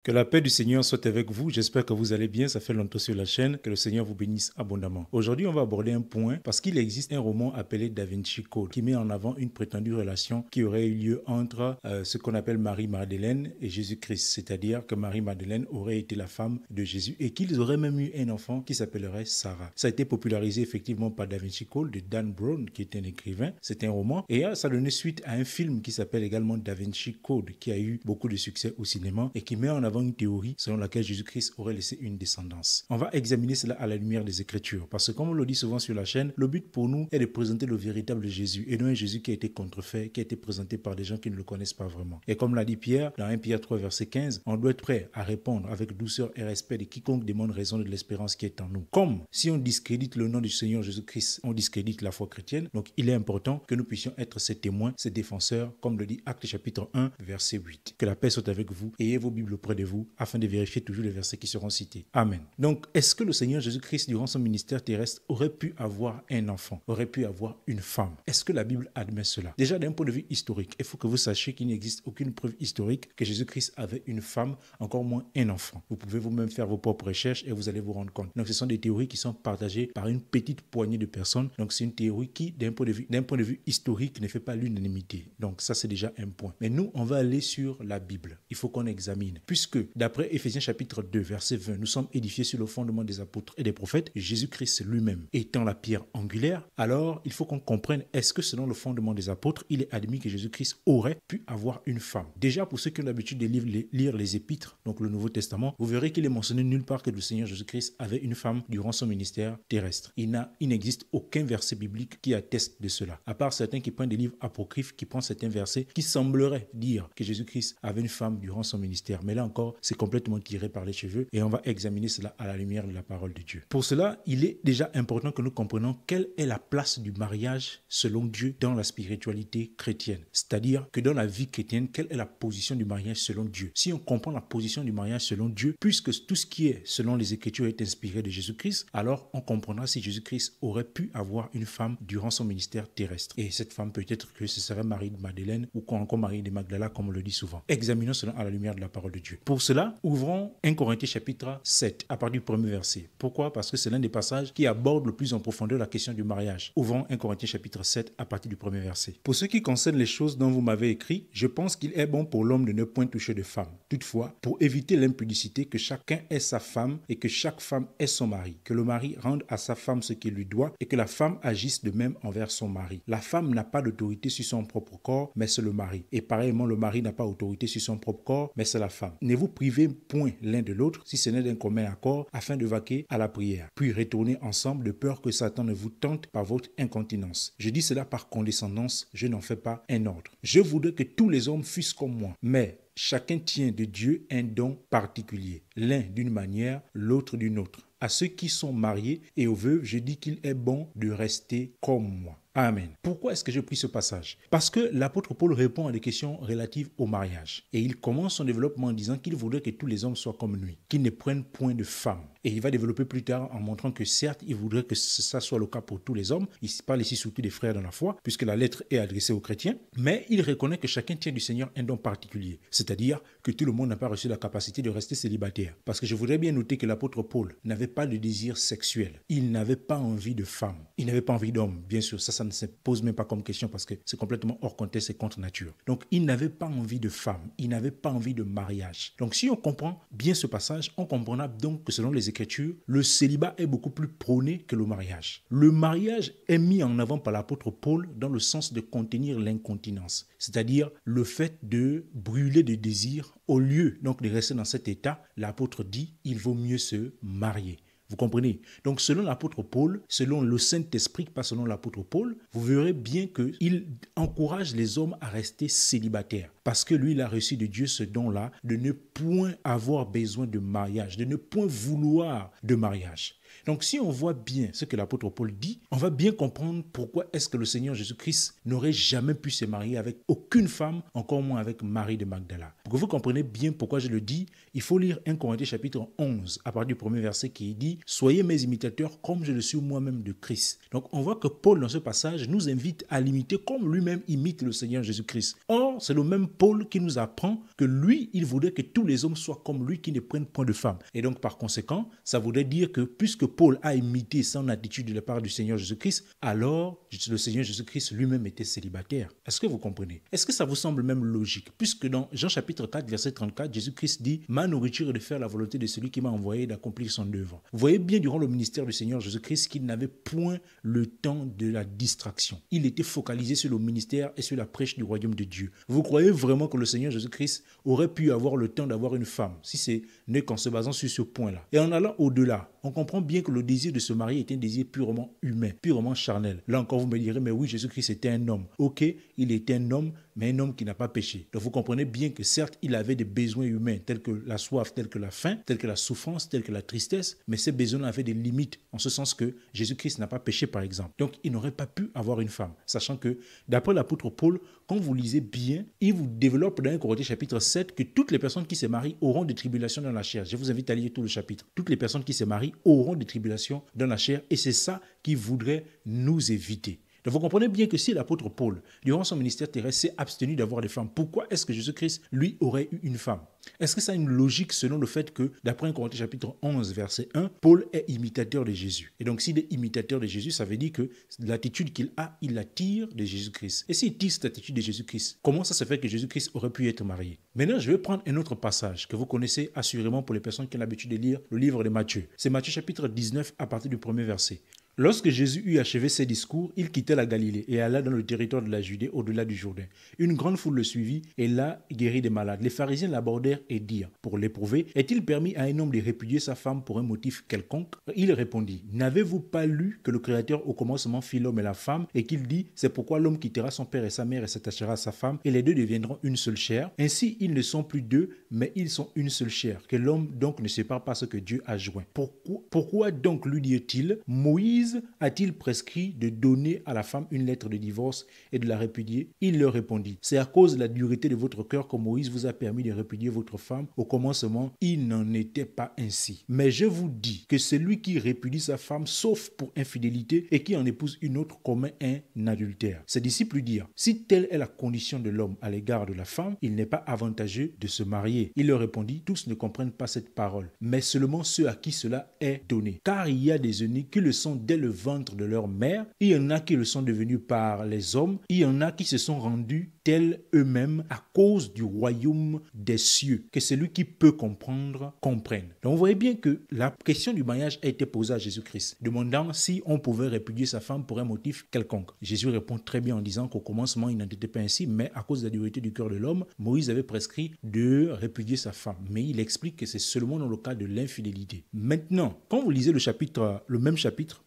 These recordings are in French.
Que la paix du Seigneur soit avec vous. J'espère que vous allez bien. Ça fait longtemps sur la chaîne. Que le Seigneur vous bénisse abondamment. Aujourd'hui, on va aborder un point parce qu'il existe un roman appelé Da Vinci Code qui met en avant une prétendue relation qui aurait eu lieu entre ce qu'on appelle Marie-Madeleine et Jésus-Christ. C'est-à-dire que Marie-Madeleine aurait été la femme de Jésus et qu'ils auraient même eu un enfant qui s'appellerait Sarah. Ça a été popularisé effectivement par Da Vinci Code de Dan Brown qui est un écrivain. C'est un roman et ça donnait suite à un film qui s'appelle également Da Vinci Code qui a eu beaucoup de succès au cinéma et qui met en avant une théorie selon laquelle Jésus-Christ aurait laissé une descendance. On va examiner cela à la lumière des Écritures parce que comme on le dit souvent sur la chaîne, le but pour nous est de présenter le véritable Jésus et non un Jésus qui a été contrefait, qui a été présenté par des gens qui ne le connaissent pas vraiment. Et comme l'a dit Pierre dans 1 Pierre 3 verset 15, on doit être prêt à répondre avec douceur et respect de quiconque demande raison de l'espérance qui est en nous. Comme si on discrédite le nom du Seigneur Jésus-Christ, on discrédite la foi chrétienne, donc il est important que nous puissions être ses témoins, ses défenseurs, comme le dit Actes chapitre 1 verset 8. Que la paix soit avec vous, ayez vos Bibles près de vous afin de vérifier toujours les versets qui seront cités. Amen. Donc, est-ce que le Seigneur Jésus-Christ, durant son ministère terrestre, aurait pu avoir un enfant, aurait pu avoir une femme? Est-ce que la Bible admet cela? Déjà, d'un point de vue historique, il faut que vous sachiez qu'il n'existe aucune preuve historique que Jésus-Christ avait une femme, encore moins un enfant. Vous pouvez vous-même faire vos propres recherches et vous allez vous rendre compte. Donc, ce sont des théories qui sont partagées par une petite poignée de personnes. Donc, c'est une théorie qui, d'un point de vue historique, ne fait pas l'unanimité. Donc, ça, c'est déjà un point. Mais nous, on va aller sur la Bible. Il faut qu'on examine. Puisque, d'après Éphésiens chapitre 2, verset 20, nous sommes édifiés sur le fondement des apôtres et des prophètes, Jésus-Christ lui-même étant la pierre angulaire, alors il faut qu'on comprenne, est-ce que selon le fondement des apôtres, il est admis que Jésus-Christ aurait pu avoir une femme? Déjà, pour ceux qui ont l'habitude de lire les épîtres, donc le Nouveau Testament, vous verrez qu'il est mentionné nulle part que le Seigneur Jésus-Christ avait une femme durant son ministère terrestre. Il n'existe aucun verset biblique qui atteste de cela, à part certains qui prennent des livres apocryphes, qui prennent certains versets qui sembleraient dire que Jésus-Christ avait une femme durant son ministère. Mais là encore, c'est complètement tiré par les cheveux et on va examiner cela à la lumière de la parole de Dieu. Pour cela, il est déjà important que nous comprenions quelle est la place du mariage selon Dieu dans la spiritualité chrétienne. C'est-à-dire que dans la vie chrétienne, quelle est la position du mariage selon Dieu? Si on comprend la position du mariage selon Dieu, puisque tout ce qui est selon les Écritures est inspiré de Jésus-Christ, alors on comprendra si Jésus-Christ aurait pu avoir une femme durant son ministère terrestre. Et cette femme, peut-être que ce serait Marie de Madeleine ou encore Marie de Magdala, comme on le dit souvent. Examinons cela à la lumière de la parole de Dieu. Pour cela, ouvrons 1 Corinthiens chapitre 7 à partir du premier verset. Pourquoi? Parce que c'est l'un des passages qui aborde le plus en profondeur la question du mariage. Ouvrons 1 Corinthiens chapitre 7 à partir du premier verset. Pour ce qui concerne les choses dont vous m'avez écrit, je pense qu'il est bon pour l'homme de ne point toucher de femme. Toutefois, pour éviter l'impudicité, que chacun ait sa femme et que chaque femme ait son mari. Que le mari rende à sa femme ce qu'il lui doit et que la femme agisse de même envers son mari. La femme n'a pas d'autorité sur son propre corps, mais c'est le mari. Et pareillement, le mari n'a pas autorité sur son propre corps, mais c'est la femme. Ne vous privez point l'un de l'autre, si ce n'est d'un commun accord, afin de vaquer à la prière. Puis retournez ensemble de peur que Satan ne vous tente par votre incontinence. Je dis cela par condescendance, je n'en fais pas un ordre. Je voudrais que tous les hommes fussent comme moi, mais chacun tient de Dieu un don particulier, l'un d'une manière, l'autre d'une autre. À ceux qui sont mariés et aux veuves, je dis qu'il est bon de rester comme moi. Amen. Pourquoi est-ce que je pris ce passage? Parce que l'apôtre Paul répond à des questions relatives au mariage. Et il commence son développement en disant qu'il voudrait que tous les hommes soient comme lui, qu'ils ne prennent point de femme. Et il va développer plus tard en montrant que certes, il voudrait que ça soit le cas pour tous les hommes. Il parle ici surtout des frères dans la foi, puisque la lettre est adressée aux chrétiens. Mais il reconnaît que chacun tient du Seigneur un don particulier. C'est-à-dire que tout le monde n'a pas reçu la capacité de rester célibataire. Parce que je voudrais bien noter que l'apôtre Paul n'avait pas de désir sexuel. Il n'avait pas envie de femme. Il n'avait pas envie d'homme. Bien sûr, ça ne se pose même pas comme question parce que c'est complètement hors contexte et contre nature. Donc, il n'avait pas envie de femme. Il n'avait pas envie de mariage. Donc, si on comprend bien ce passage, on comprendra donc que selon les Écritures, le célibat est beaucoup plus prôné que le mariage. Le mariage est mis en avant par l'apôtre Paul dans le sens de contenir l'incontinence, c'est-à-dire le fait de brûler de désir. Au lieu donc de rester dans cet état, l'apôtre dit il vaut mieux se marier. Vous comprenez? Donc, selon l'apôtre Paul, selon le Saint-Esprit, pas selon l'apôtre Paul, vous verrez bien qu'il encourage les hommes à rester célibataires. Parce que lui, il a reçu de Dieu ce don-là de ne point avoir besoin de mariage, de ne point vouloir de mariage. Donc si on voit bien ce que l'apôtre Paul dit, on va bien comprendre pourquoi est-ce que le Seigneur Jésus-Christ n'aurait jamais pu se marier avec aucune femme, encore moins avec Marie de Magdala. Pour que vous compreniez bien pourquoi je le dis, il faut lire 1 Corinthiens chapitre 11 à partir du premier verset qui dit « Soyez mes imitateurs comme je le suis moi-même de Christ ». Donc on voit que Paul dans ce passage nous invite à l'imiter comme lui-même imite le Seigneur Jésus-Christ. Or, c'est le même Paul qui nous apprend que lui, il voudrait que tous les hommes soient comme lui, qui ne prennent point de femme. Et donc par conséquent, ça voudrait dire que puisque Paul a imité son attitude de la part du Seigneur Jésus-Christ, alors le Seigneur Jésus-Christ lui-même était célibataire. Est-ce que vous comprenez? Est-ce que ça vous semble même logique? Puisque dans Jean chapitre 4, verset 34, Jésus-Christ dit « Ma nourriture est de faire la volonté de celui qui m'a envoyé d'accomplir son œuvre ». Vous voyez bien durant le ministère du Seigneur Jésus-Christ qu'il n'avait point le temps de la distraction. Il était focalisé sur le ministère et sur la prêche du royaume de Dieu. Vous croyez vraiment que le Seigneur Jésus-Christ aurait pu avoir le temps d'avoir une femme, si c'est n'est qu'en se basant sur ce point-là? Et en allant au-delà, on comprend bien que le désir de se marier est un désir purement humain, purement charnel. Là encore, vous me direz, mais oui, Jésus-Christ était un homme. Ok, il était un homme, mais un homme qui n'a pas péché. Donc vous comprenez bien que certes, il avait des besoins humains, tels que la soif, tels que la faim, tels que la souffrance, tels que la tristesse, mais ces besoins avaient des limites, en ce sens que Jésus-Christ n'a pas péché, par exemple. Donc il n'aurait pas pu avoir une femme, sachant que, d'après l'apôtre Paul, quand vous lisez bien, il vous développe dans 1 Corinthiens chapitre 7 que toutes les personnes qui se marient auront des tribulations dans la chair. Je vous invite à lire tout le chapitre. Toutes les personnes qui se marient auront des tribulations dans la chair et c'est ça qu'il voudrait nous éviter. Donc vous comprenez bien que si l'apôtre Paul, durant son ministère terrestre, s'est abstenu d'avoir des femmes, pourquoi est-ce que Jésus-Christ, lui, aurait eu une femme? Est-ce que ça a une logique selon le fait que, d'après 1 Corinthiens chapitre 11, verset 1, Paul est imitateur de Jésus? Et donc s'il est imitateur de Jésus, ça veut dire que l'attitude qu'il a, il la tire de Jésus-Christ. Et s'il tire cette attitude de Jésus-Christ, comment ça se fait que Jésus-Christ aurait pu être marié? Maintenant, je vais prendre un autre passage que vous connaissez assurément pour les personnes qui ont l'habitude de lire le livre de Matthieu. C'est Matthieu chapitre 19 à partir du premier verset. Lorsque Jésus eut achevé ses discours, il quittait la Galilée et alla dans le territoire de la Judée au-delà du Jourdain. Une grande foule le suivit et là guérit des malades. Les pharisiens l'abordèrent et dirent, pour l'éprouver, est-il permis à un homme de répudier sa femme pour un motif quelconque? Il répondit, n'avez-vous pas lu que le Créateur au commencement fit l'homme et la femme et qu'il dit, c'est pourquoi l'homme quittera son père et sa mère et s'attachera à sa femme et les deux deviendront une seule chair. Ainsi, ils ne sont plus deux, mais ils sont une seule chair. Que l'homme donc ne sépare pas ce que Dieu a joint. Pourquoi donc lui dit-il, Moïse a-t-il prescrit de donner à la femme une lettre de divorce et de la répudier? Il leur répondit, c'est à cause de la dureté de votre cœur que Moïse vous a permis de répudier votre femme. Au commencement, il n'en était pas ainsi. Mais je vous dis que celui qui répudie sa femme, sauf pour infidélité, et qui en épouse une autre, commet un adultère. Ses disciples lui dirent, si telle est la condition de l'homme à l'égard de la femme, il n'est pas avantageux de se marier. Il leur répondit, tous ne comprennent pas cette parole, mais seulement ceux à qui cela est donné. Car il y a des eunuques qui le sont dès le ventre de leur mère, il y en a qui le sont devenus par les hommes, il y en a qui se sont rendus tels eux-mêmes à cause du royaume des cieux. Que celui qui peut comprendre, comprenne. Donc vous voyez bien que la question du mariage a été posée à Jésus-Christ, demandant si on pouvait répudier sa femme pour un motif quelconque. Jésus répond très bien en disant qu'au commencement il n'en était pas ainsi, mais à cause de la dureté du cœur de l'homme, Moïse avait prescrit de répudier sa femme. Mais il explique que c'est seulement dans le cas de l'infidélité. Maintenant, quand vous lisez le même chapitre,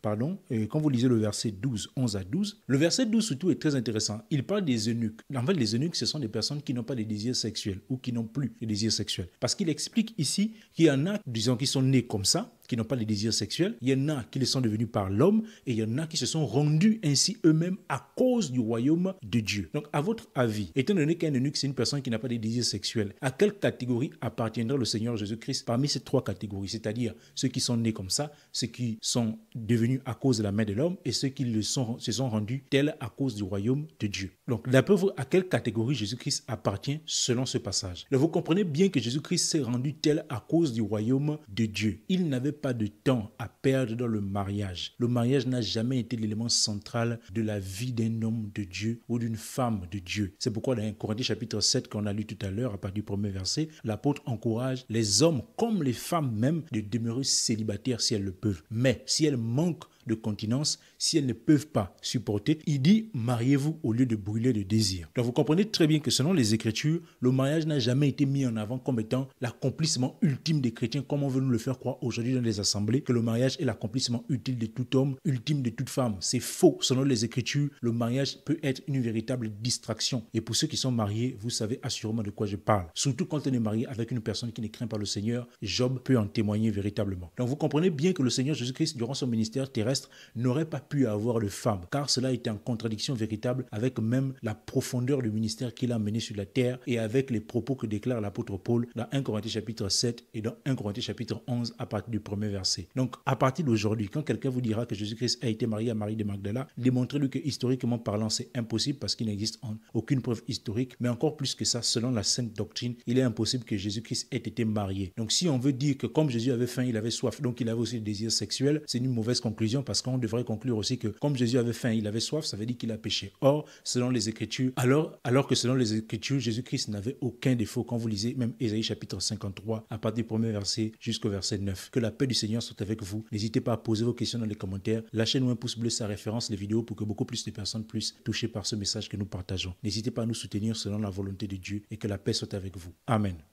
et quand vous lisez le verset 12, 11 à 12, le verset 12 surtout est très intéressant. Il parle des eunuques. En fait, les eunuques, ce sont des personnes qui n'ont pas de désir sexuel ou qui n'ont plus de désir sexuel. Parce qu'il explique ici qu'il y en a, disons, qui sont nés comme ça, qui n'ont pas de désirs sexuels, il y en a qui le sont devenus par l'homme et il y en a qui se sont rendus ainsi eux-mêmes à cause du royaume de Dieu. Donc, à votre avis, étant donné qu'un eunuque, c'est une personne qui n'a pas de désirs sexuels, à quelle catégorie appartiendra le Seigneur Jésus-Christ parmi ces trois catégories? C'est-à-dire ceux qui sont nés comme ça, ceux qui sont devenus à cause de la main de l'homme et ceux qui se sont rendus tels à cause du royaume de Dieu. Donc, d'après vous, à quelle catégorie Jésus-Christ appartient selon ce passage? Là, vous comprenez bien que Jésus-Christ s'est rendu tel à cause du royaume de Dieu. Il n'avait pas de temps à perdre dans le mariage. Le mariage n'a jamais été l'élément central de la vie d'un homme de Dieu ou d'une femme de Dieu. C'est pourquoi dans Corinthiens chapitre 7 qu'on a lu tout à l'heure, à partir du premier verset, l'apôtre encourage les hommes comme les femmes même de demeurer célibataires si elles le peuvent. Mais si elles manquent de continence, si elles ne peuvent pas supporter, il dit mariez-vous au lieu de brûler de désir. Donc vous comprenez très bien que selon les Écritures, le mariage n'a jamais été mis en avant comme étant l'accomplissement ultime des chrétiens, comme on veut nous le faire croire aujourd'hui dans les assemblées, que le mariage est l'accomplissement ultime de tout homme, ultime de toute femme. C'est faux. Selon les Écritures, le mariage peut être une véritable distraction. Et pour ceux qui sont mariés, vous savez assurément de quoi je parle. Surtout quand on est marié avec une personne qui ne craint pas le Seigneur, Job peut en témoigner véritablement. Donc vous comprenez bien que le Seigneur Jésus-Christ, durant son ministère terrestre, n'aurait pas pu avoir de femme, car cela était en contradiction véritable avec même la profondeur du ministère qu'il a mené sur la terre et avec les propos que déclare l'apôtre Paul dans 1 Corinthiens chapitre 7 et dans 1 Corinthiens chapitre 11 à partir du premier verset. Donc à partir d'aujourd'hui, quand quelqu'un vous dira que Jésus-Christ a été marié à Marie de Magdala, démontrez-lui que historiquement parlant, c'est impossible parce qu'il n'existe aucune preuve historique, mais encore plus que ça, selon la sainte doctrine, il est impossible que Jésus-Christ ait été marié. Donc si on veut dire que comme Jésus avait faim, il avait soif, donc il avait aussi le désir sexuel, c'est une mauvaise conclusion parce qu'on devrait conclure aussi que comme Jésus avait faim, il avait soif, ça veut dire qu'il a péché. Or, selon les Écritures, alors que selon les Écritures, Jésus-Christ n'avait aucun défaut. Quand vous lisez même Ésaïe chapitre 53, à partir du premier verset jusqu'au verset 9. Que la paix du Seigneur soit avec vous. N'hésitez pas à poser vos questions dans les commentaires. Lâchez-nous un pouce bleu, ça référence les vidéos pour que beaucoup plus de personnes puissent toucher par ce message que nous partageons. N'hésitez pas à nous soutenir selon la volonté de Dieu et que la paix soit avec vous. Amen.